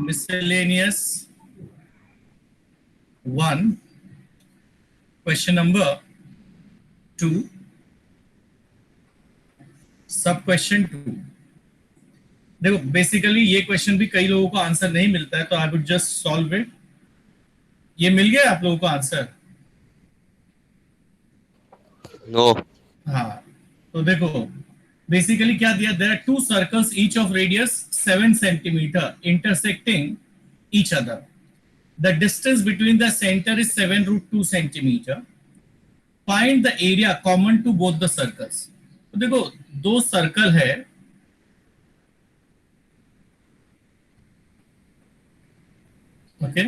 Miscellaneous 1, question number 2, सब question 2. देखो basically ये क्वेश्चन भी कई लोगों को आंसर नहीं मिलता है, तो I would just solve it. ये मिल गया आप लोगों को आंसर? नो. हाँ, तो देखो बेसिकली क्या दिया, there are two circles each of radius 7 centimetre intersecting each other. The distance between the centre is 7√2 centimetre. Find the area common to both the circles. तो देखो दो सर्कल है, ओके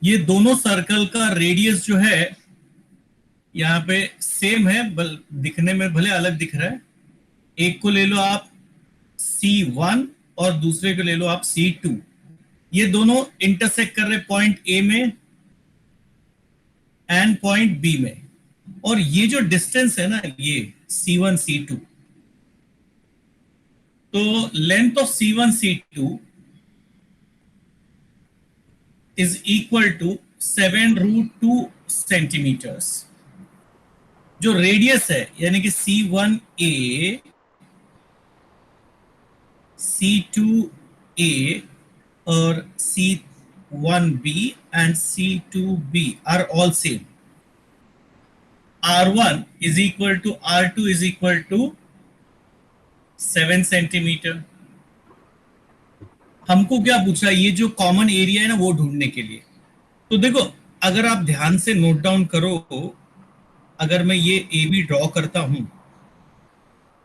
ये दोनों सर्कल का रेडियस जो है यहाँ पे सेम है, दिखने में भले अलग दिख रहा है. एक को ले लो आप C1 और दूसरे को ले लो आप C2. ये दोनों इंटरसेक्ट कर रहे पॉइंट A में एंड पॉइंट B में. और ये जो डिस्टेंस है ना, ये C1 C2, तो length of C1 C2 is equal to 7√2 centimetres. जो रेडियस है यानी कि C1A, C2A और C1B and C2B are all same. R1 is equal to R2 is equal to 7 centimetre. हमको क्या पूछा, ये जो कॉमन एरिया है ना वो ढूंढने के लिए. तो देखो अगर आप ध्यान से नोट डाउन करो, अगर मैं ये ए बी ड्रॉ करता हूं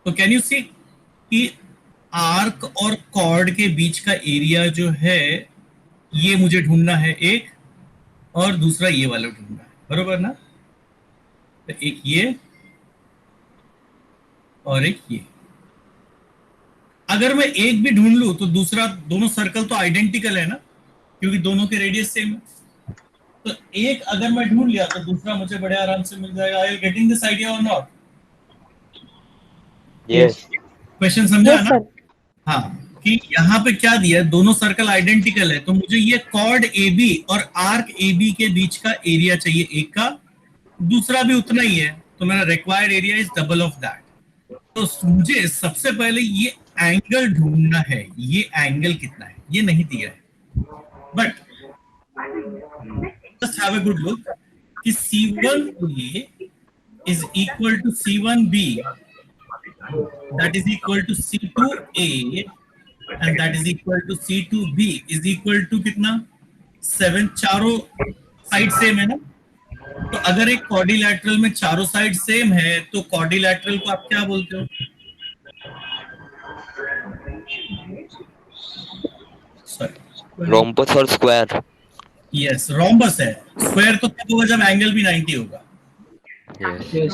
तो कैन यू सी कि आर्क और कॉर्ड के बीच का एरिया जो है ये मुझे ढूंढना है एक, और दूसरा ये वाला ढूंढना है, बरोबर ना. तो एक ये और एक ये. अगर मैं एक भी ढूंढ लूं तो दूसरा, दोनों सर्कल तो आइडेंटिकल है ना, क्योंकि दोनों के रेडियस सेम है. तो एक अगर मैं ढूंढ लिया तो दूसरा मुझे बड़े आराम से मिल जाएगा. I am getting this idea और नॉट? यस. क्वेश्चन समझा ना? हाँ, कि यहाँ पे क्या दिया, दोनों सर्कल आइडेंटिकल है, तो मुझे ये कॉर्ड AB और आर्क AB के बीच का एरिया चाहिए एक का, दूसरा भी उतना ही है, तो मेरा required area is double of that. तो मुझे सबसे पहले ये एंगल ढूंढना है. ये एंगल कितना है ये नहीं दिया है, but just have a good look कि C1A is equal to C1B, that is equal to C2A and that is equal to C2B is equal to कितना, 7. चारों साइड सेम है ना. तो अगर एक क्वाड्रिलैटरल में चारों साइड सेम है तो क्वाड्रिलैटरल को आप क्या बोलते हो? रोम्बस और स्क्वायर. यस, रोम्बस है. स्क्वायर तो तब होगा जब एंगल भी 90 होगा. यस.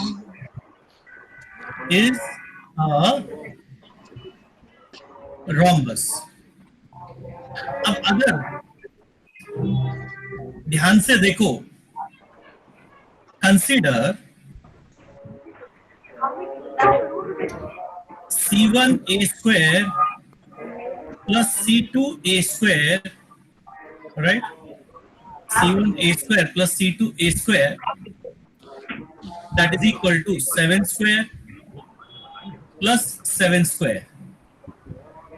Is a rhombus. अब अगर ध्यान से देखो, consider C1A square plus C2A square, right? C1A square plus C2A square, that is equal to 7 square plus 7 square,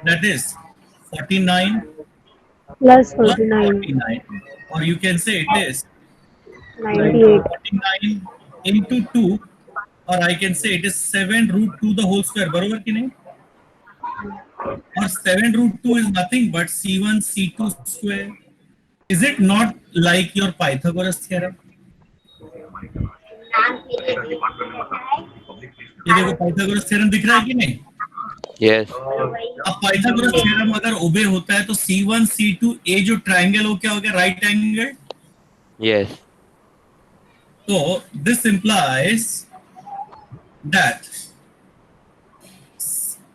that is 49 plus 49, or you can say it is 98. 49 into 2, or I can say it is 7√2 the whole square, बरोबर कि नहीं? और 7√2 is nothing but C1 C2 square. Is it not like your Pythagoras theorem? ये देखो Pythagoras theorem दिख रहा है कि नहीं? यस. अब Pythagoras theorem अगर ओबे होता है तो C1 C2 A जो ट्रायंगल हो क्या हो गया? Right angle. Yes. So this implies that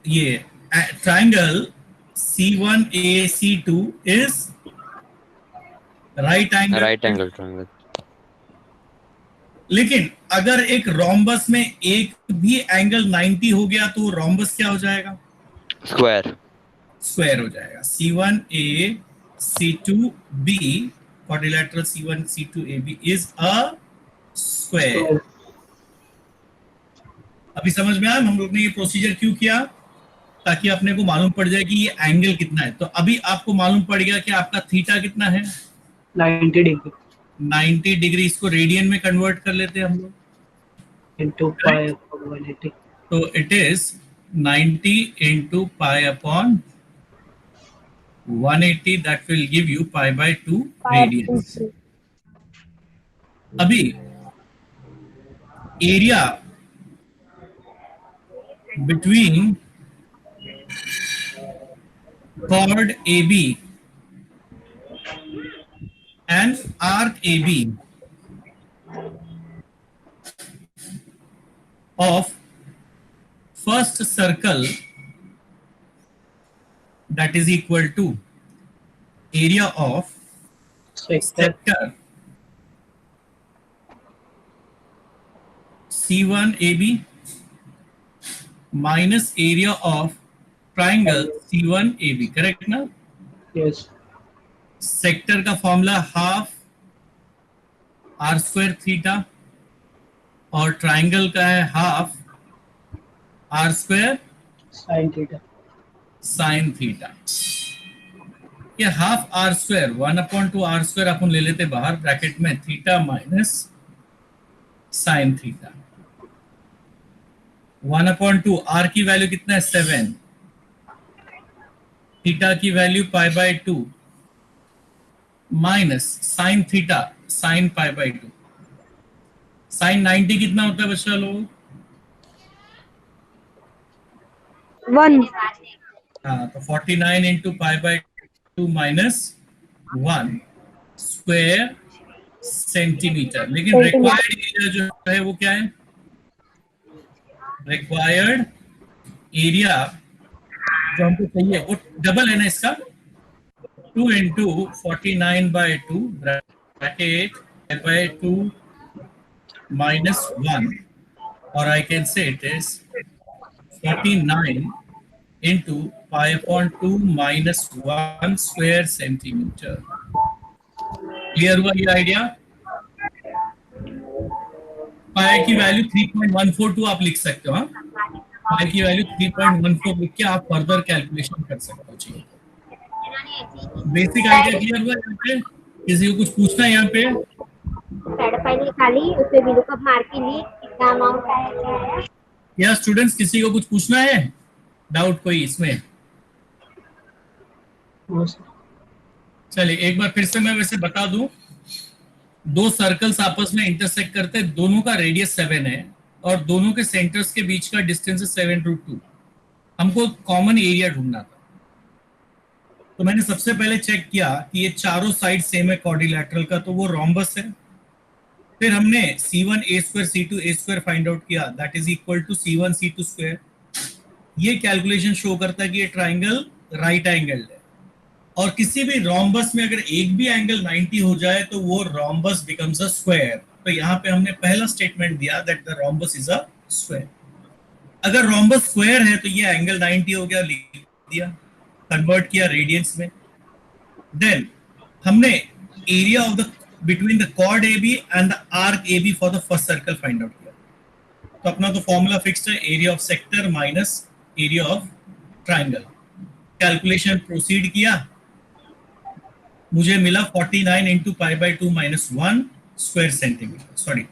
ये triangle C1A C2 is right angle. Right angle triangle. लेकिन अगर एक रोम्बस में एक भी एंगल 90 हो गया तो रोम्बस क्या हो जाएगा? Square. स्क्वायर हो जाएगा. C1A C2B quadrilateral C1 C2AB is a square. अभी समझ में आया हम लोग ने ये प्रोसीजर क्यों किया? ताकि अपने को मालूम पड़ जाए कि ये एंगल कितना है. तो अभी आपको मालूम पड़ गया कि आपका थीटा कितना है? 90 डिग्री 90 डिग्री. इसको रेडियन में कन्वर्ट कर लेते हैं हम लोग. into pi upon 180. तो it is 90 into pi upon 180. that will give you pi by 2 radians. अभी area between chord AB and arc AB of first circle, that is equal to area of sector C1AB minus area of triangle C1AB. Correct ना? Yes. Sector का formula half R square theta और triangle का है half R square Sin theta. Sine theta. ये half R square 1/2 R square अपन ले लेते बाहर ब्रैकेट में theta minus sine theta. 1/2 R की वैल्यू कितना है 7, थीटा की value pi by 2 minus sine theta sine pi by 2. Sine 90 कितना होता है बच्चा लोग? 1. हाँ तो 49 into pi by 2 minus 1 square centimetre. लेकिन रिक्वायर्ड एरिया जो है वो क्या है? रिक्वायर्ड एरिया जो हमको चाहिए वो डबल है ना इसका. 2 into 49/2 bracket bye 2 minus 1, or I can say it is 49 into pi upon 2 minus 1 square centimeter. Clear हुआ ये आइडिया? पाई की वैल्यू 3.142 आप लिख सकते हो. पाई की वैल्यू 3.14 लिख के आप फर्दर कैलकुलेशन कर सकते हो. चाहिए बेसिक आइडिया क्लियर हुआ यहाँ पे? किसी को कुछ पूछना है यहाँ पे? फाइल निकाली उसमें VLOOKUP मार के लिए कितना अमाउंट आया क्या है. या स्टूडेंट्स किसी को कुछ पूछना है? डाउट कोई इसमें? No, sir. चलिए एक बार फिर से मैं वैसे बता दूं. दो सर्कल्स आपस में इंटरसेक्ट करते हैं, दोनों का रेडियस 7 है और दोनों के सेंटर्स के बीच का डिस्टेंस है 7√2. हमको कॉमन एरिया ढूंढना था. तो मैंने सबसे पहले चेक किया कि ये चारों साइड सेम है क्वाड्रिलैटरल का, तो वो रोम्बस है. फिर हमने C1A² C2A² फाइंड आउट किया, that is equal to C1 C2². ये कैलकुलेशन शो करता है कि ये ट्राइंगल राइट एंगल है. और किसी भी रोम्बस में अगर एक भी एंगल 90 हो जाए तो वो रोम्बस बिकम्स अ स्क्वायर. तो यहाँ पे हमने पहला स्टेटमेंट दिया that the rhombus is a square. अगर रोम्बस स्क्वायर है तो ये एंगल 90 हो गया, लिख दिया, कन्वर्ट किया रेडियंस में. देन हमने area of the between the chord AB and the arc AB for the first circle find out किया. तो अपना तो फॉर्मूला फिक्स्ड है, area of sector minus area of triangle. Calculation proceed किया, मुझे मिला 49 into pi by 2 minus 1 square centimetre. Sorry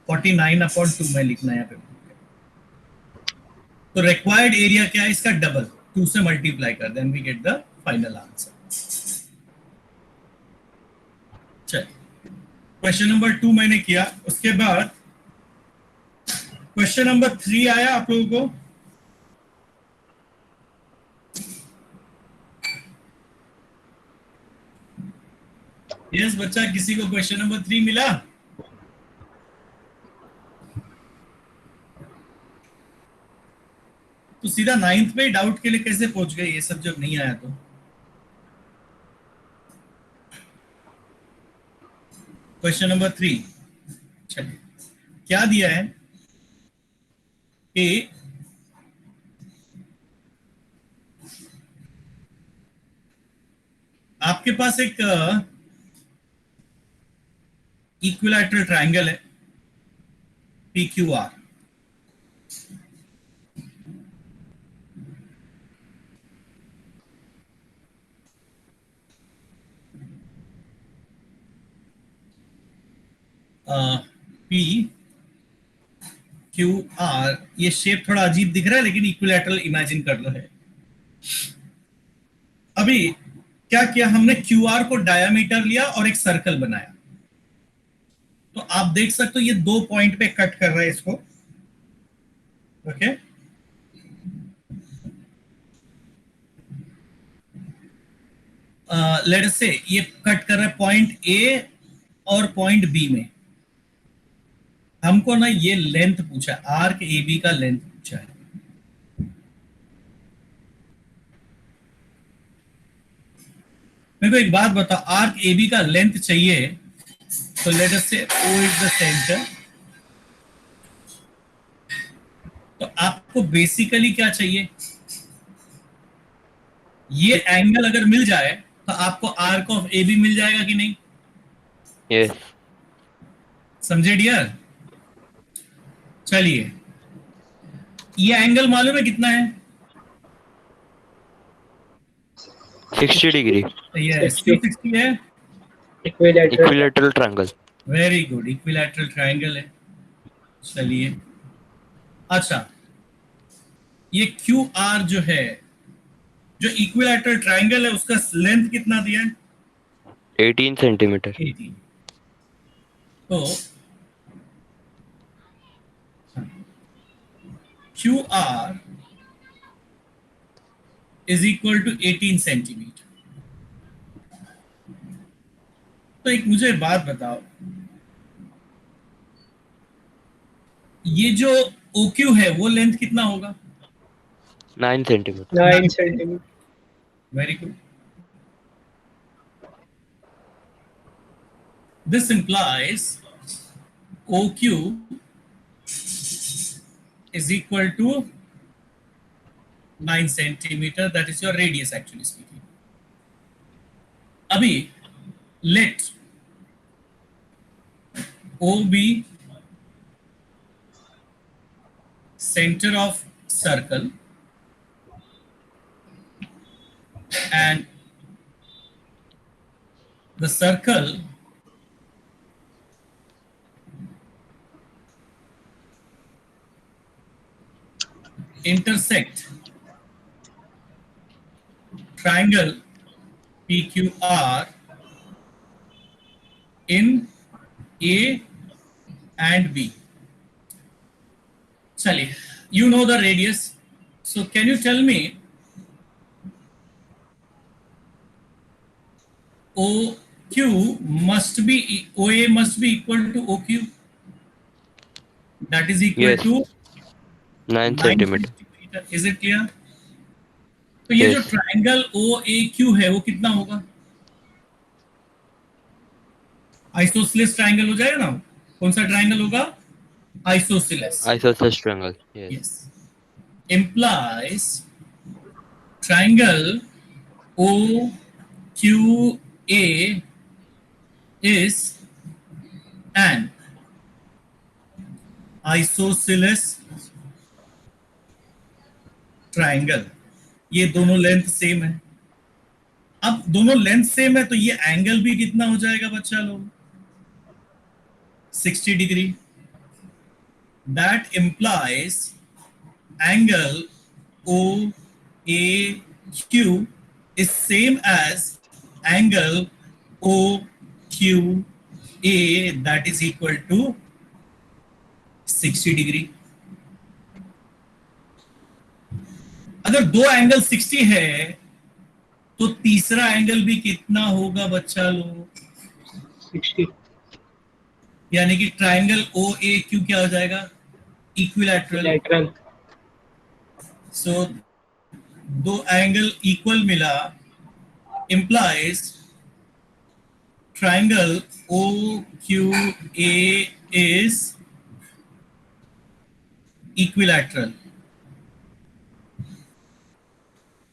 49/2 में लिखना है यहाँ पे. तो रिक्वायर्ड एरिया क्या है इसका? डबल, 2 से मल्टीप्लाई कर, then we get the final answer. चलिए क्वेश्चन नंबर 2 मैंने किया. उसके बाद क्वेश्चन नंबर 3 आया आप लोगों को. यस बच्चा, किसी को क्वेश्चन नंबर 3 मिला? तो सीधा 9th पे डाउट के लिए कैसे पहुंच गए ये सब जब नहीं आया तो? Question number 3. चलिए क्या दिया है कि आपके पास एक इक्विलैटरल ट्रायंगल है PQR, PQR, ये शेप थोड़ा अजीब दिख रहा है लेकिन इक्विलैटरल इमेजिन कर लो है। अभी क्या किया हमने, QR को डायामीटर लिया और एक सर्कल बनाया। तो आप देख सकते हो ये 2 पॉइंट पे कट कर रहा है इसको, ओके। लेट अस से ये कट कर रहा है पॉइंट A और पॉइंट B में। हमको ना ये लेंथ पूछा, आर्क AB का लेंथ पूछा है। मेरे को एक बात बता, आर्क AB का लेंथ चाहिए तो लेट अस से O इज द सेंटर। तो आपको बेसिकली क्या चाहिए, ये एंगल अगर मिल जाए तो आपको आर्क ऑफ AB मिल जाएगा कि नहीं? Yes. समझे डियर? चलिए, ये एंगल मालूम है कितना है? 60 degree. यस, 360 है। Equilateral Equilateral triangle. Very good, equilateral triangle है। चलिए, अच्छा, ये QR जो है, जो इक्विलैटरल ट्रायंगल है उसका लेंथ कितना दिया है? 18 centimeter. 18। तो QR is equal to 18 centimetre. तो एक मुझे बात बताओ, ये जो OQ है वो लेंथ कितना होगा? 9 centimeter. 9 centimetre. Very good. This implies OQ is equal to 9 centimeter, that is your radius actually speaking. अभी let O be center of circle and the circle intersect triangle PQR in A and B. Chaliye, you know the radius. So can you tell me OQ must be, OA must be equal to OQ. That is equal Yes. to 9 centimeter. centimeter. Is it clear? तो ये Yes. जो triangle OAQ है वो कितना होगा? Isosceles triangle हो जाएगा ना? कौन सा ट्राइंगल होगा? Isosceles. Isosceles triangle. Yes. Yes. Implies triangle OQA is an isosceles triangle. ये दोनों लेंथ सेम है। अब दोनों लेंथ सेम है तो ये एंगल भी कितना हो जाएगा बच्चा लोग? 60 degree. That implies angle OAQ is same as angle OQA, that is equal to 60 degree. अगर दो एंगल 60 है तो तीसरा एंगल भी कितना होगा बच्चा लोग? 60। यानी कि ट्राइंगल OAQ क्या हो जाएगा? इक्विलैटरल। लैटरल। सो दो एंगल इक्वल मिला, implies triangle OQA is equilateral.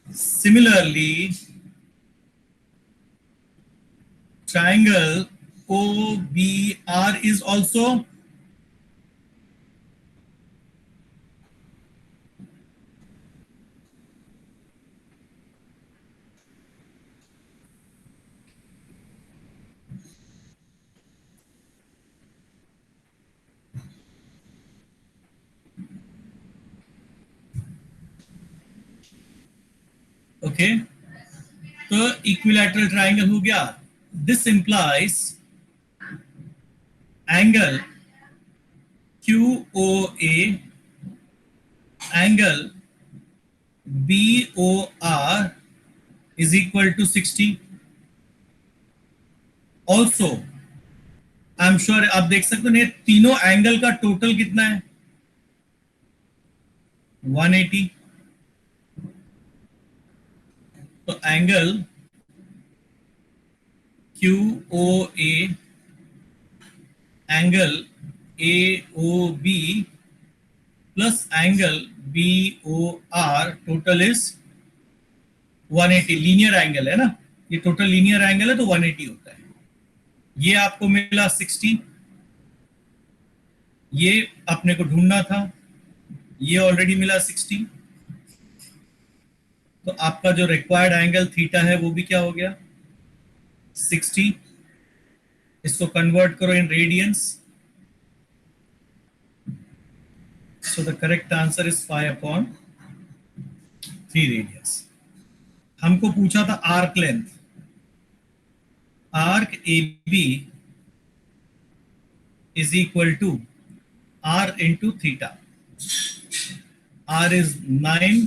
Similarly, triangle OBR is also okay. तो इक्विलैटरल ट्राइंगल हो गया. This implies angle QOA angle BOR is equal to 60. Also, I am sure आप देख सकते हो, तीनों एंगल का टोटल कितना है? 180. तो angle QOA angle AOB plus angle BOR total is 180. Linear angle है ना, ये टोटल लीनियर एंगल है तो 180 होता है. ये आपको मिला 60. ये अपने को ढूंढना था, ये ऑलरेडी मिला 60. तो आपका जो रिक्वायर्ड एंगल थीटा है वो भी क्या हो गया? 60. इसको कन्वर्ट करो in radians. So the correct answer is 5/3 radians. हमको पूछा था arc length. Arc AB is equal to R into theta. R is 9,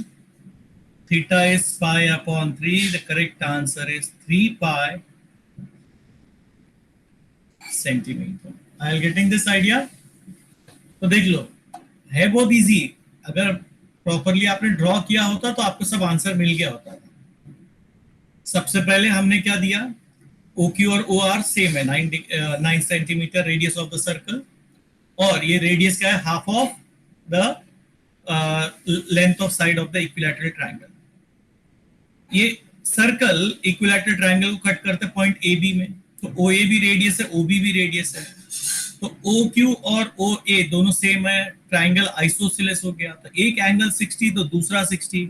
theta is pi/3. The correct answer is 3 pi centimeter. Are you getting this idea? तो देख लो, है बहुत easy. अगर properly आपने draw किया होता तो आपको सब आंसर मिल गया होता. सबसे पहले हमने क्या दिया? OQ और OR सेम है, 9 centimetre radius of the circle, और ये रेडियस क्या है? Half of the length of side of the equilateral triangle. ये सर्कल इक्विलैटरल ट्रायंगल को कट करते हैं पॉइंट AB में. तो OA भी रेडियस है, OB भी रेडियस है. तो OQ और OA दोनों सेम है, ट्रायंगल आइसोसेलेस हो गया. तो एक एंगल 60 तो दूसरा 60.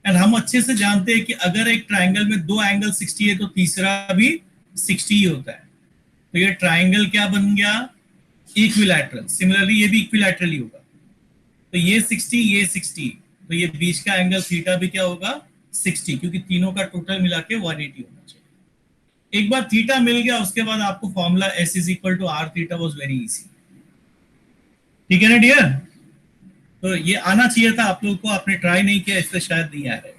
एंड हम अच्छे से जानते हैं कि अगर एक ट्रायंगल में दो एंगल 60 है तो तीसरा भी 60 ही होता है. तो ये ट्रायंगल क्या बन गया? इक्विलैटरल. सिमिलरली ये भी इक्विलैटरल ही होगा. तो ये 60, ये 60, तो ये बीच का एंगल थीटा भी क्या होगा? 60, क्योंकि तीनों का टोटल मिला के 180 होना चाहिए. एक बार थीटा मिल गया, उसके बाद आपको formula S is equal to R theta was very easy. ठीक है ना डियर? तो ये आना चाहिए था आप लोगों को, आपने ट्राई नहीं किया इसलिए शायद नहीं आ रहा है.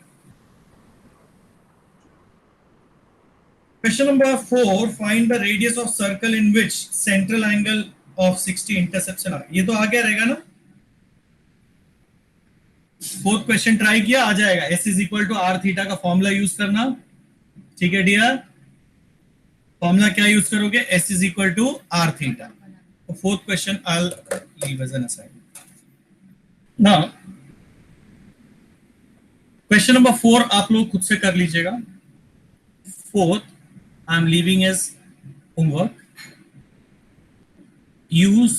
Question number 4, find the radius of circle in which central angle of 60 intersection. ये तो आ गया रहेगा ना. फोर्थ क्वेश्चन ट्राई किया, आ जाएगा. S is equal to R theta का फॉर्मूला यूज करना. ठीक है डियर? फॉर्मूला क्या यूज करोगे? S is equal to R theta. तो fourth question I will leave as an assignment. Now question number 4 आप लोग खुद से कर लीजिएगा. Fourth I am leaving as homework. Use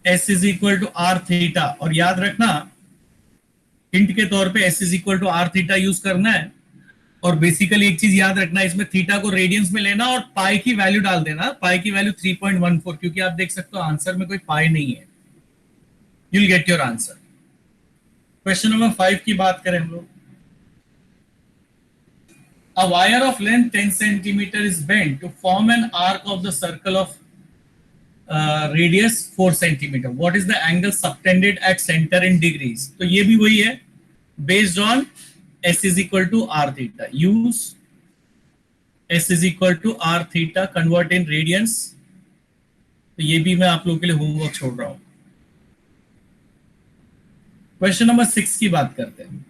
S is equal to R theta, और याद रखना हिंट के तौर पे S is equal to R theta use करना है. और बेसिकली एक चीज याद रखना, इसमें थीटा को रेडियंस में लेना और पाई की वैल्यू डाल देना. पाई की वैल्यू 3.14, क्योंकि आप देख सकते हो आंसर में कोई पाई नहीं है. You will get your answer. Question number 5 की बात करें हम लोग. A wire of length 10 centimeter is bent to form an arc of the circle of radius 4 centimeter. What is the angle subtended at center in degrees? तो ये भी वही है, based on S is equal to R theta. Use S is equal to R theta, convert in radians. तो ये भी मैं आप लोगों के लिए होमवर्क छोड़ रहा हूं. क्वेश्चन नंबर 6 की बात करते हैं.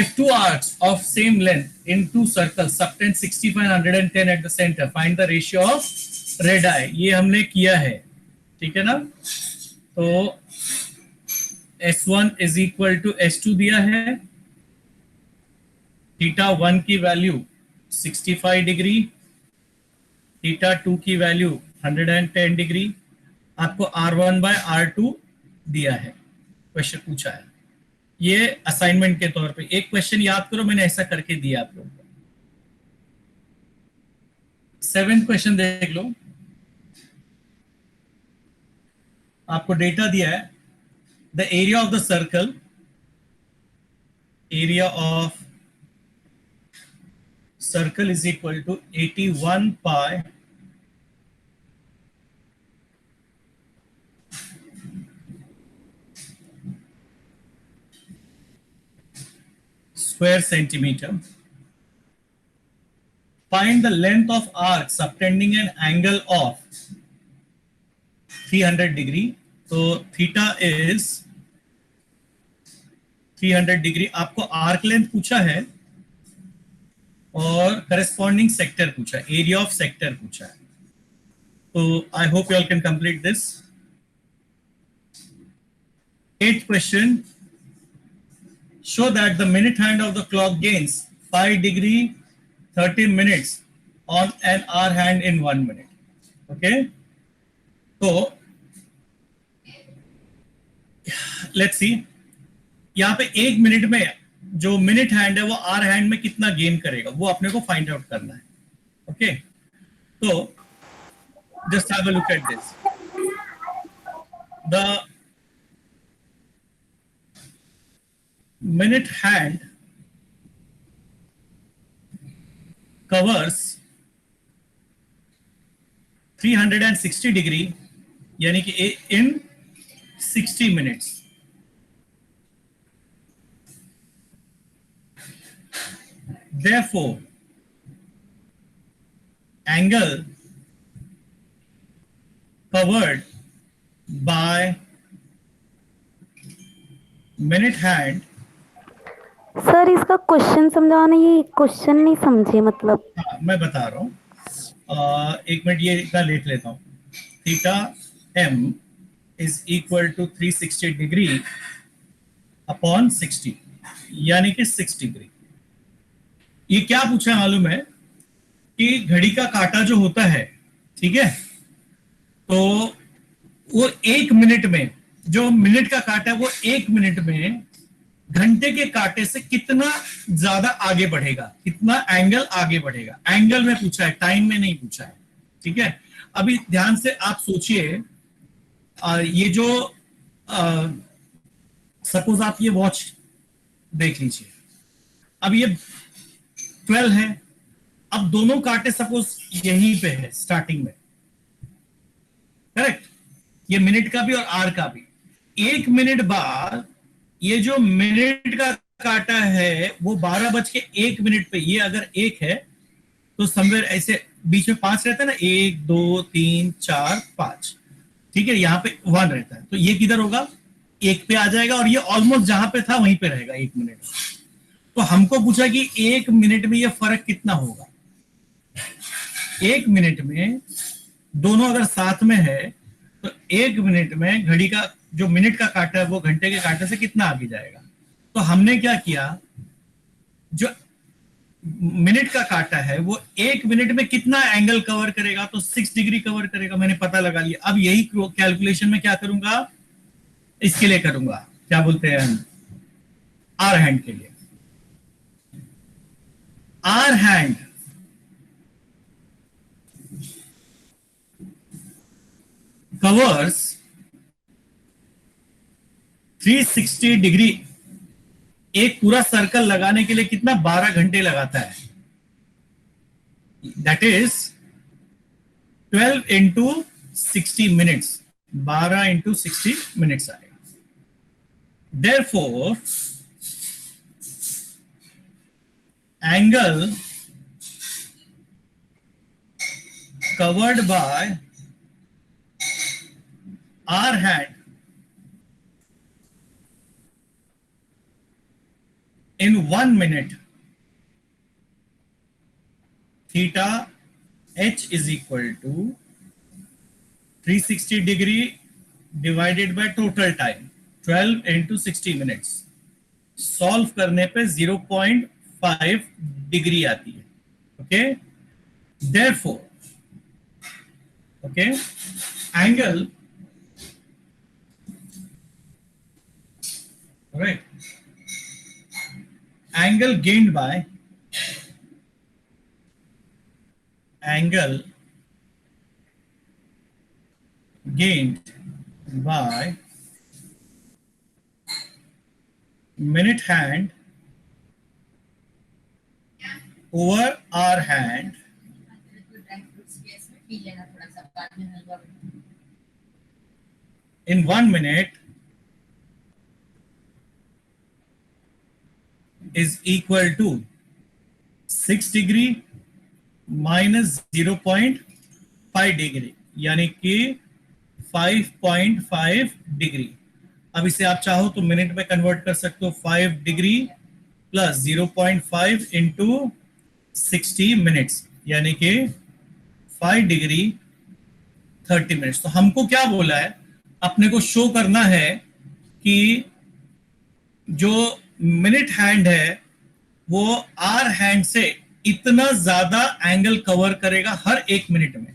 If two arcs of same length in two circles subtend 65 and 110 at the center, find the ratio of radii. ये हमने किया है. ठीक है ना। तो S1 is equal to S2 दिया है, थीटा 1 की वैल्यू 65 डिग्री, थीटा 2 की वैल्यू 110 डिग्री, आपको R1 बाय R2 दिया है, क्वेश्चन पूछा है। ये असाइनमेंट के तौर पे एक क्वेश्चन याद करो, मैंने ऐसा करके दिया आप लोगों को। 7th क्वेश्चन देख लो, आपको डेटा दिया है, the area of the circle, area of circle is equal to 81 pi square centimeter. Find the length of arc subtending an angle of 300 degree. तो थीटा इज 300 डिग्री। आपको आर्क लेंथ पूछा है और corresponding sector पूछा है, area of sector पूछा है। तो I hope you all can complete this. 8th question, show that the minute hand of the clock gains 5 degree 30 minutes on an hour hand in 1 minute. Okay, तो let's see, यहां पे 1 minute में जो minute hand है वो are hand में कितना gain करेगा, वो अपने को फाइंड आउट करना है। ओके, तो just have a look at this. The minute hand covers 360 degree, यानी कि in 60 minutes। Therefore, angle covered by minute hand, sir इसका क्वेश्चन समझाना, ये क्वेश्चन नहीं समझे मतलब। हाँ, मैं बता रहा हूँ, एक मिनट ये इतना लिख लेता हूँ। Theta m is equal to 360 degree upon 60, यानी कि 6 डिग्री। ये क्या पूछा है मालूम है कि घड़ी का काटा जो होता है, ठीक है, तो वो 1 मिनट में, जो मिनट का काटा है वो 1 मिनट में घंटे के काटे से कितना ज्यादा आगे बढ़ेगा, कितना एंगल आगे बढ़ेगा। एंगल में पूछा है, टाइम में नहीं पूछा है। ठीक है, अभी ध्यान से आप सोचिए, ये जो सपोज आप ये वॉच देख लीजिए, अब ये 12 है, अब दोनों कांटे सपोज यहीं पे है स्टार्टिंग में, करेक्ट, ये मिनट का भी और आर का भी। 1 मिनट बाद ये जो मिनट का काटा है वो 12:01 पे, ये अगर 1 है तो समवेयर ऐसे बीच में 5 रहता है ना, 1 2 3 4 5, ठीक है, यहाँ पे 1 रहता है, तो ये किधर होगा, 1 पे आ जाएगा, और ये ऑलमोस्ट जहां पे था वहीं पे रहेगा 1 मिनट। तो हमको पूछा कि 1 मिनट में ये फर्क कितना होगा। 1 मिनट में दोनों अगर साथ में है तो 1 मिनट में घड़ी का जो मिनट का काटा है वो घंटे के काटे से कितना आगे जाएगा। तो हमने क्या किया, जो मिनट का काटा है वो 1 मिनट में कितना एंगल कवर करेगा, तो 6 डिग्री कवर करेगा, मैंने पता लगा लिया। अब यही कैलकुलेशन में क्या करूंगा, इसके लिए करूंगा, क्या बोलते हैं, आर हैंड के लिए। आर हैंड कवर्स 360 डिग्री, एक पूरा सर्कल लगाने के लिए कितना, 12 घंटे लगाता है। That is 12 into 60 minutes, 12 into 60 minutes आएगा। Therefore angle covered by hour hand in 1 minute, theta h is equal to 360 degree divided by total time 12 into 60 minutes, solve करने पे 0.5 डिग्री आती है. Okay, therefore, okay, angle, right, angle gained by minute hand over hour hand in 1 minute is equal to 6 degree minus 0.5 degree, यानी कि 5.5 degree. अब इसे आप चाहो तो मिनट में कन्वर्ट कर सकते हो. 5 डिग्री प्लस 0.5 इंटू 60 मिनट्स, यानी कि 5 डिग्री 30 मिनट्स. तो हमको क्या बोला है, अपने को शो करना है कि जो मिनट हैंड है वो आर हैंड से इतना ज्यादा एंगल कवर करेगा हर 1 मिनट में.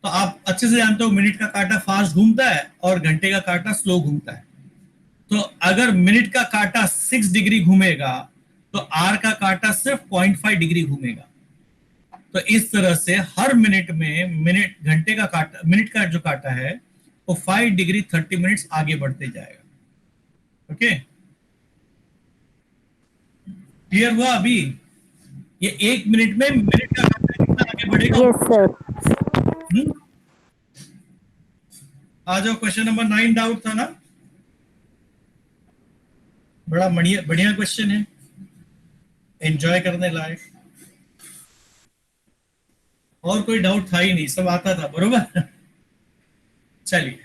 तो आप अच्छे से जानते हो मिनट का कांटा फास्ट घूमता है और घंटे का कांटा स्लो घूमता है. तो अगर मिनट का कांटा 6 डिग्री घूमेगा तो आर का कांटा सिर्फ 0.5 डिग्री घूमेगा. तो इस तरह से हर मिनट में मिनट का जो कांटा है वो 5 डिग्री 30 मिनट्स आगे बढ़ते जाएगा. ओके, क्लियर हुआ? अभी ये 1 मिनट में मिनट का कांटा कितना आगे बढ़ेगा? Yes sir. आ जाओ, क्वेश्चन नंबर 9 डाउट था ना? बड़ा बढ़िया क्वेश्चन है, एंजॉय करने लायक. और कोई डाउट था ही नहीं, सब आता था बरोबर. चलिए,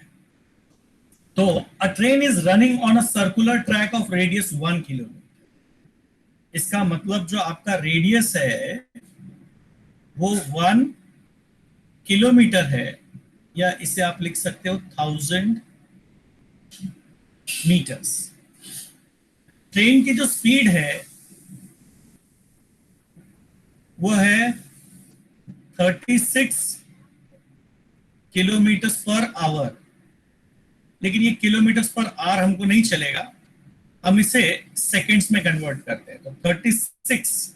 तो अ train is running on a circular track of radius 1 kilometre. इसका मतलब जो आपका रेडियस है वो 1 किलोमीटर है, या इसे आप लिख सकते हो 1000 मीटर्स. ट्रेन की जो स्पीड है वो है 36 किलोमीटर्स पर आवर. लेकिन ये किलोमीटर्स पर आवर हमको नहीं चलेगा, हम इसे सेकेंड्स में कन्वर्ट करते हैं. तो 36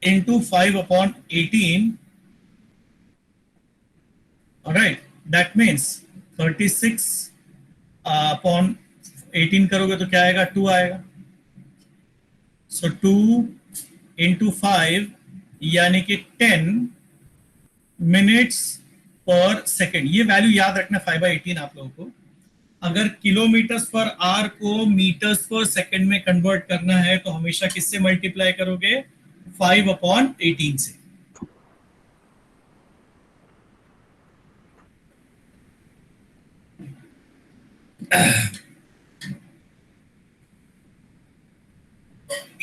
इंटू 5/18, राइट, दैट मीन्स 36/18 करोगे तो क्या आएगा? 2 आएगा. सो 2 इंटू 5 यानी कि 10 मिनट्स पर सेकेंड. ये वैल्यू याद रखना 5/18 आप लोगों को. अगर किलोमीटर्स पर आवर को मीटर्स पर सेकंड में कन्वर्ट करना है तो हमेशा किससे मल्टीप्लाई करोगे? 5/18 से.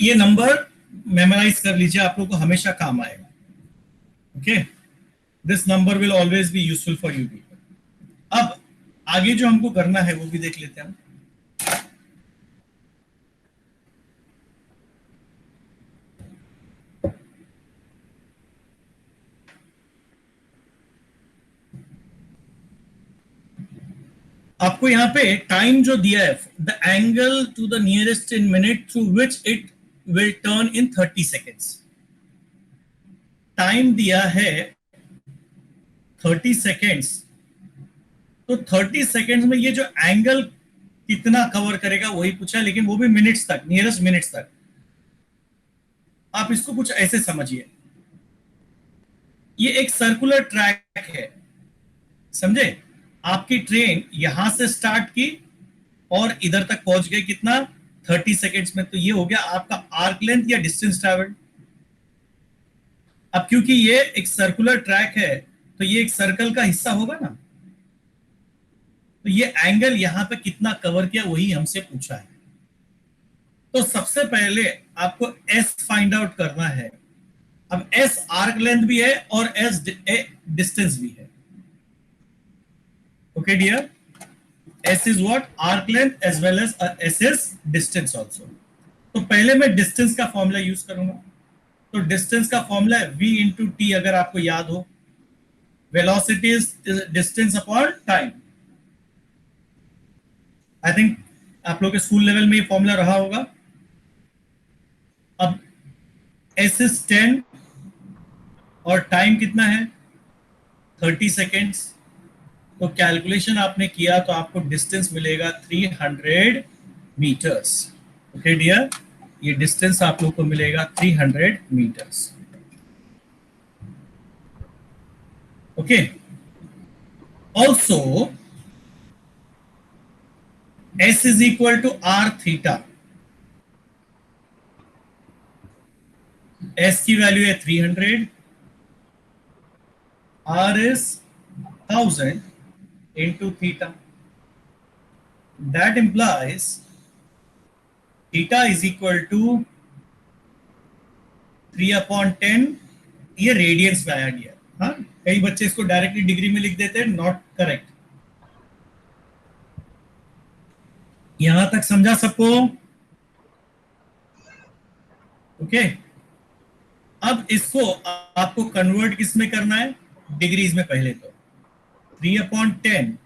ये नंबर मेमोराइज कर लीजिए, आप लोगों को हमेशा काम आएगा. Okay, this number will always be useful for you people. अब आगे जो हमको करना है वो भी देख लेते हैं. आपको यहाँ पे टाइम जो दिया है, the angle to the nearest in minute through which it will turn in 30 seconds. Time दिया है 30 सेकेंड्स. तो 30 सेकेंड्स में ये जो एंगल कितना कवर करेगा वही पूछा है, लेकिन वो भी मिनट्स तक, नियरेस्ट मिनट्स तक. आप इसको कुछ ऐसे समझिए, ये एक सर्कुलर ट्रैक है, समझे? आपकी ट्रेन यहां से स्टार्ट की और इधर तक पहुंच गई कितना? 30 सेकेंड्स में. तो ये हो गया आपका आर्क लेंथ या डिस्टेंस ट्रैवल्ड. अब क्योंकि ये एक सर्कुलर ट्रैक है तो ये एक सर्कल का हिस्सा होगा ना, तो ये एंगल यहां पे कितना कवर किया वही हमसे पूछा है. तो सबसे पहले आपको एस फाइंड आउट करना है. अब एस आर्क लेंथ भी है और एस डिस्टेंस भी है. Okay, dear. S is what? Arc length as well as S is distance also. तो पहले मैं डिस्टेंस का फॉर्मूला यूज करूंगा. तो डिस्टेंस का फॉर्मूला है v इंटू टी, अगर आपको याद हो. Velocity is distance upon time. I think आप लोग के स्कूल लेवल में ये फॉर्मूला रहा होगा. अब s इज 10 और टाइम कितना है? 30 सेकेंड्स. तो कैलकुलेशन आपने किया तो आपको डिस्टेंस मिलेगा 300 मीटर्स. ओके डियर, ये डिस्टेंस आप लोग को मिलेगा 300 metres. Okay. Also S is equal to r theta. S की वैल्यू है 300, r is 1000 into theta. That implies theta is equal to 3/10. ये रेडियंस में आया गया. हाँ, कई बच्चे इसको डायरेक्टली डिग्री में लिख देते हैं. Not correct. यहां तक समझा सबको? ओके. अब इसको आपको कन्वर्ट किस में करना है? डिग्रीज में. पहले तो 3/10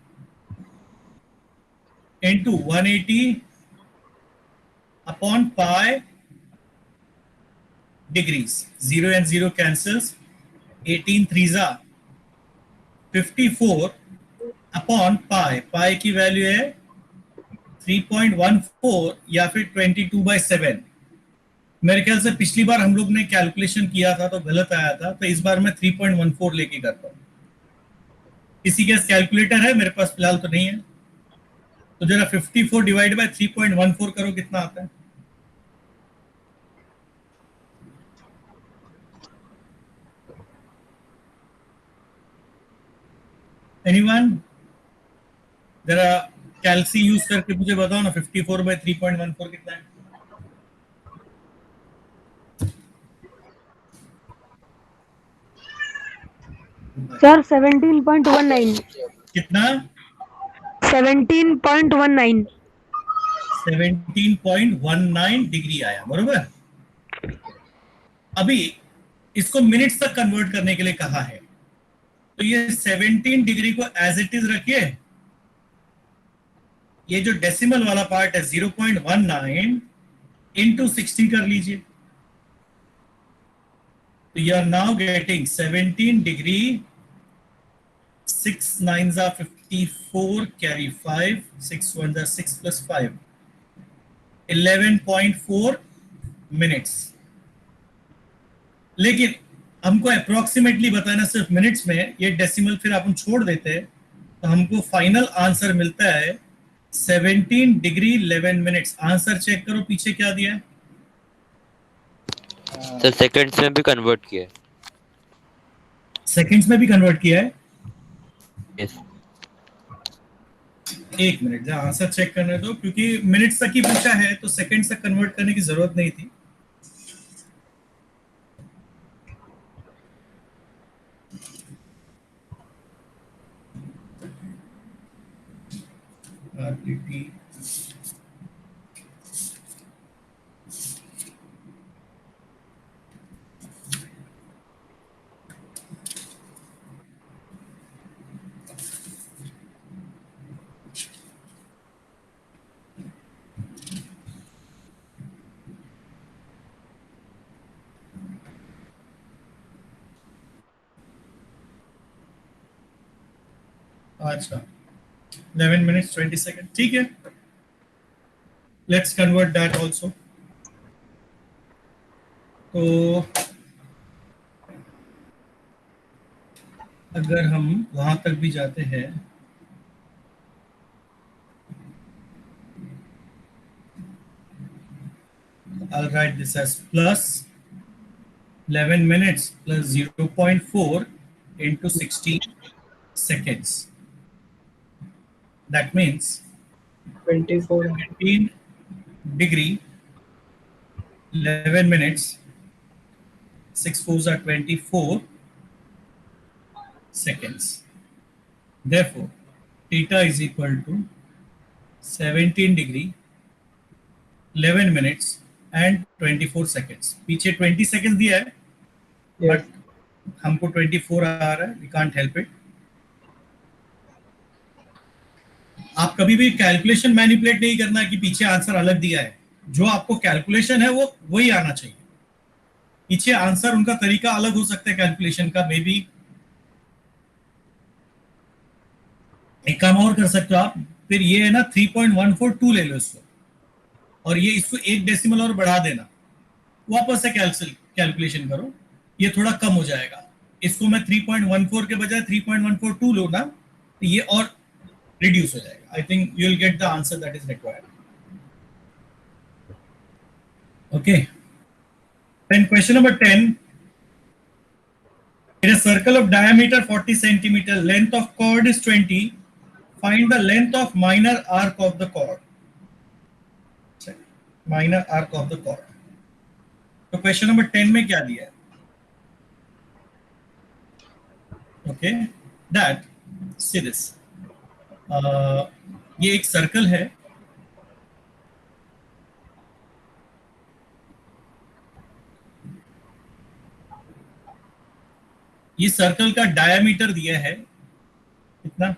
into 180 upon pi degrees. 0 and 0 cancels. 18 3s are 54 upon pi. pi की वैल्यू है 3.14 या फिर 22/7. मेरे ख्याल से पिछली बार हम लोग ने कैलकुलेशन किया था तो गलत आया था, तो इस बार मैं 3.14 लेके करता हूं. किसी के कैलकुलेटर है? मेरे पास फिलहाल तो नहीं है. तो जरा 54 डिवाइड बाय 3.14 करो, कितना आता है? एनीवन? जरा कैलसी यूज करके मुझे बताओ ना, 54 बाय 3.14 कितना है? सर 17.19. कितना? 17.19. 17.19 डिग्री आया. बरोबर. अभी इसको मिनट्स तक कन्वर्ट करने के लिए कहा है, तो ये 17 डिग्री को एज इट इज रखिए. ये जो डेसिमल वाला पार्ट है 0.19 इंटू 60 कर लीजिए. तो you are now getting 17 degree. 6 9s are 54, carry 5, 6 1s are 6 plus 5, 11.4 minutes. लेकिन हमको अप्रोक्सीमेटली बताना सिर्फ मिनट्स में, ये डेसिमल फिर अपन छोड़ देते हैं, तो हमको फाइनल आंसर मिलता है 17 डिग्री 11 मिनट्स. आंसर चेक करो पीछे क्या दिया है. सर सेकंड्स में भी कन्वर्ट किया है. सेकंड्स में भी कन्वर्ट किया है. यस. एक मिनट, जरा आंसर चेक करने दो, क्योंकि मिनट्स तक ही पूछा है तो सेकंड्स तक कन्वर्ट करने की जरूरत नहीं थी. RTT अच्छा 11 minutes 20 seconds. ठीक है. Let's convert that also. तो अगर हम वहां तक भी जाते हैं, I'll write this as plus 11 minutes plus 0.4 into 60 seconds. That means 24. 17 degree 11 minutes, 6 4s are 24 seconds. Therefore theta is equal to 17 degree 11 minutes and 24 seconds. पीछे 20 सेकेंड्स दिया है Yes. बट हमको 24 आ रहा है, वी कांट हेल्प इट। आप कभी भी calculation manipulate नहीं करना कि पीछे आंसर अलग दिया है। जो आपको कैलकुलेशन है वो वही आना चाहिए। पीछे आंसर उनका तरीका अलग हो सकता है कैलकुलेशन का, मे बी। एक काम और कर सकते हो आप, फिर ये है ना 3.142 ले लो इसको, और ये इसको 1 डेसिमल और बढ़ा देना, वापस से कैलकुलेशन करो, ये थोड़ा कम हो जाएगा। इसको मैं 3.14 के बजाय 3.142 लो ना, तो ये और रिड्यूस हो जाएगा। I think you will get the answer that is required. Okay, then question number 10, in a circle of diameter 40 centimeter, length of chord is 20, find the length of minor arc of the chord, minor arc of the chord। तो question number 10 में क्या दिया है? Okay, that see this, ये एक circle है, ये circle का डायमीटर दिया है कितना?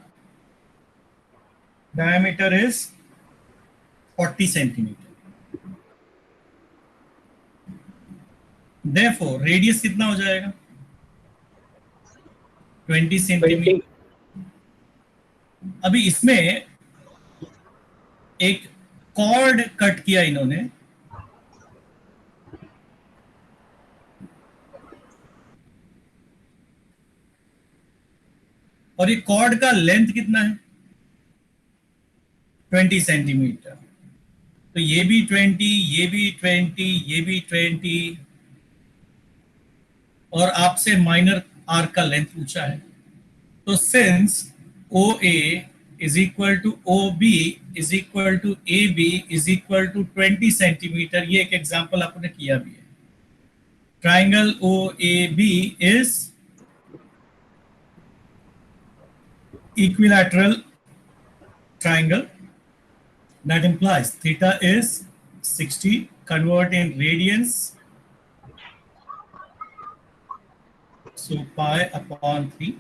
Diameter is 40 centimetre. Therefore radius कितना हो जाएगा? 20 सेंटीमीटर। अभी इसमें एक कॉर्ड कट किया इन्होंने, और ये कॉर्ड का लेंथ कितना है? 20 सेंटीमीटर। तो ये भी 20, ये भी 20, ये भी 20, और आपसे माइनर आर्क का लेंथ पूछा है। तो since OA is equal to OB is equal to AB is equal to 20 centimetre, ये एक एग्जांपल आपने किया भी है। ट्राइंगल OAB इज equilateral triangle, that implies theta is 60, convert in radians, so pi upon 3।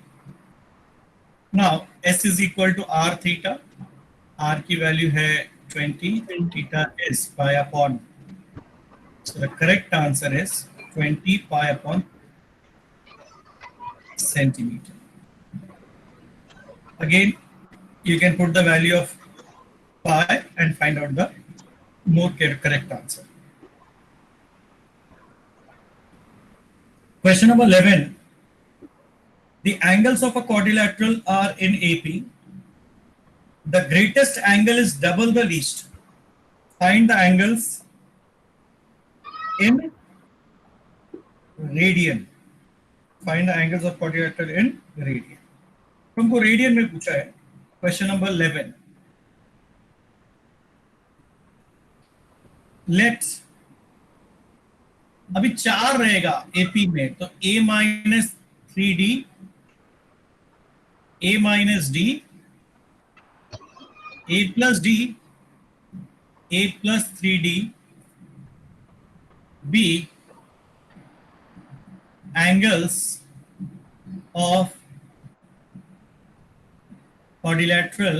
now S is equal to r theta, r की value है 20, theta is pi upon, so the correct answer is 20 pi upon centimeter। Again, you can put the value of pi and find out the more correct answer। Question number 11. The angles of a quadrilateral are in AP. The greatest angle is double the least. Find the angles in radian. Find the angles of quadrilateral in radian। तुमको radian में पूछा है। Question number 11। Let's, अभी 4 रहेगा AP में, तो a minus 3d, a minus d, a plus d, a plus 3d, b angles of quadrilateral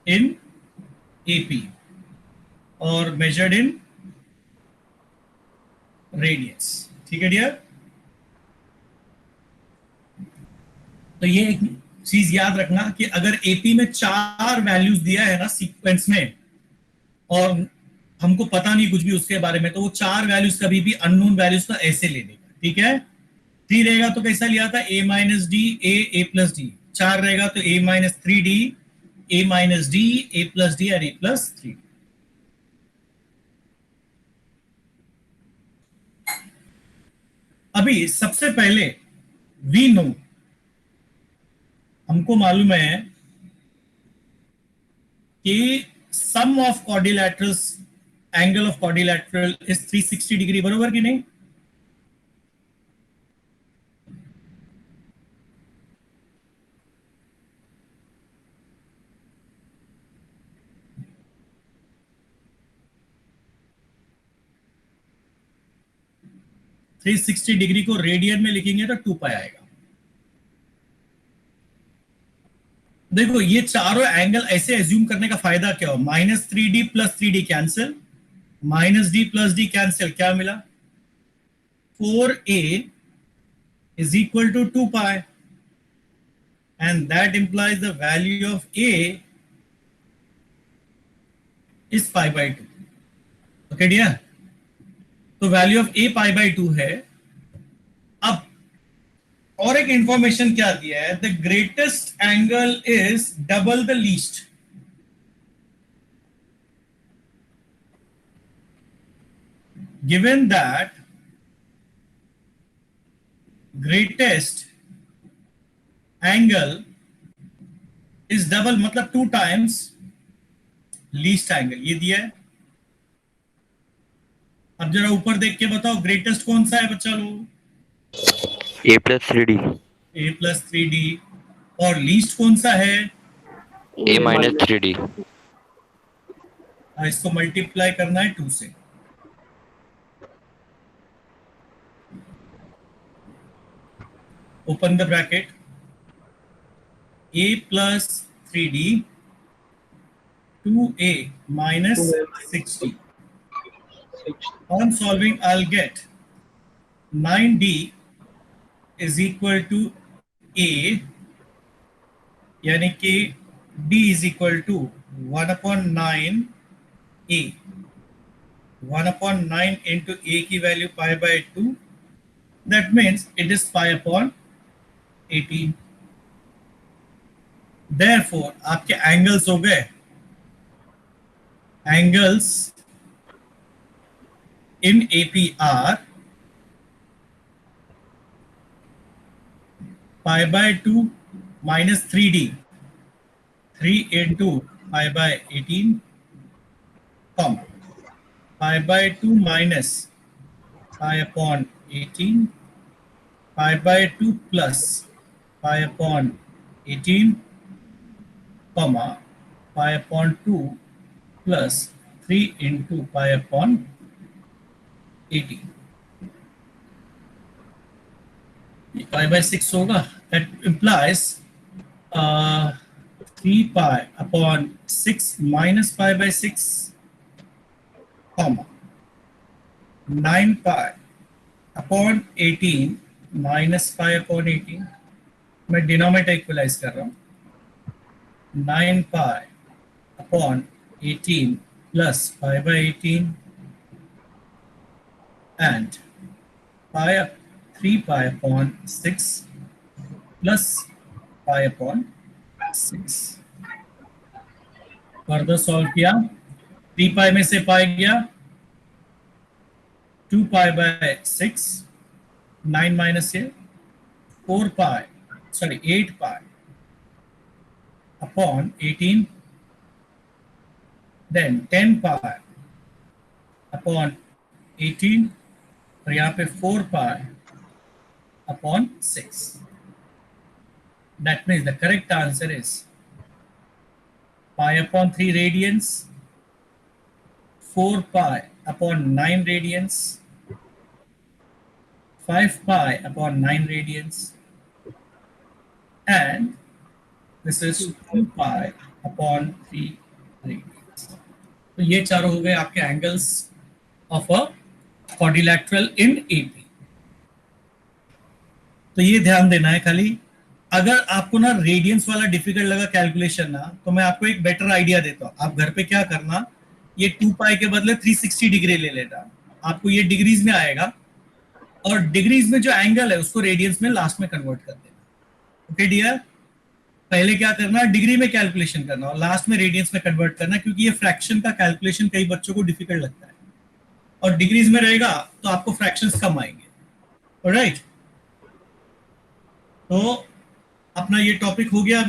in AP और measured in radians। ठीक है डियर? तो ये एक चीज याद रखना कि अगर AP में 4 वैल्यूज दिया है ना सीक्वेंस में, और हमको पता नहीं कुछ भी उसके बारे में, तो वो 4 वैल्यूज कभी भी अननोन वैल्यूज का ऐसे लेने का। ठीक है? 3 रहेगा तो कैसा लिया था? a minus D, a plus D. 4 रहेगा तो a minus 3d, a minus D, a plus D और a प्लस 3d। अभी सबसे पहले वी नो, हमको मालूम है कि sum of quadrilaterals, angle of quadrilateral is 360 degree, बरोबर कि नहीं? 360 डिग्री को रेडियन में लिखेंगे तो 2 पाई आएगा। देखो ये चारों एंगल ऐसे एज्यूम करने का फायदा क्या हो, -3d plus 3d cancel, -d plus d cancel, क्या मिला 4a is equal to 2 pi and that implies the value of a is pi by 2। Okay dear, तो value of a pi by 2 है। अब और एक इंफॉर्मेशन क्या दिया है, the greatest angle is double the least. Given that greatest angle is double, मतलब 2 times least angle, ये दिया है। अब जरा ऊपर देख के बताओ ग्रेटेस्ट कौन सा है बच्चा लोग? a plus 3d, a plus 3d, और लीस्ट कौन सा है? a minus 3d, इसको मल्टीप्लाई करना है 2 से। Open the bracket, a plus 3d 2a minus 6d। On solving, I'll get 9d is equal to a, यानी कि d is equal to 1/9 a, 1/9 into a की value pi by 2, that means it is pi upon 18। Therefore आपके angles हो गए, angles in AP are pi by 2 minus 3d, 3 into pi by 18, comma pi by 2 minus pi upon 18, pi by 2 plus pi upon 18, comma pi upon 2 plus 3 into pi upon 18। pi by 6 होगा, that implies 3 pi upon 6 minus pi by 6, comma 9 pi upon 18 minus pi upon 18। मैं denominator equalise कर रहा हूँ, 9 pi upon 18 plus pi by 18 and 3 pi upon 6 plus pi upon 6। Further solve किया, 3 pi में से pi गया, 2 pi by 6, 9 minus here, 8 pi upon 18, then 10 pi upon 18, और यहाँ पे 4 pi upon 6। That means the correct answer is pi upon 3 radians, 4 pi upon 9 radians, 5 pi upon 9 radians, and this is 2 pi upon 3 radians। तो ये चारों हो गए आपके angles of a quadrilateral in AP. तो ये ध्यान देना है खाली, अगर आपको ना रेडियंस वाला डिफिकल्ट लगा कैलकुलेशन ना, तो मैं आपको एक बेटर आइडिया देता हूं। आप घर पे क्या करना, ये 2 पाई के बदले 360 डिग्री ले लेना, आपको ये डिग्रीज में आएगा, और डिग्रीज में जो एंगल है उसको रेडियंस में लास्ट में कन्वर्ट कर देना। ओके डियर, पहले क्या करना, डिग्री में कैलकुलेशन करना और लास्ट में रेडियंस में कन्वर्ट करना, क्योंकि ये फ्रैक्शन का कैलकुलेशन कई बच्चों को डिफिकल्ट लगता है, और डिग्रीज में रहेगा तो आपको फ्रैक्शंस कम आएंगे। ऑलराइट, तो अपना ये टॉपिक हो गया।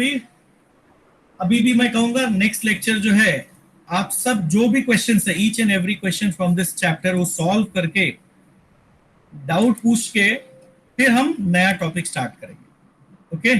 अभी भी मैं कहूंगा नेक्स्ट लेक्चर जो है, आप सब जो भी क्वेश्चन है, each and every question from this chapter वो सॉल्व करके, डाउट पूछ के, फिर हम नया टॉपिक स्टार्ट करेंगे। ओके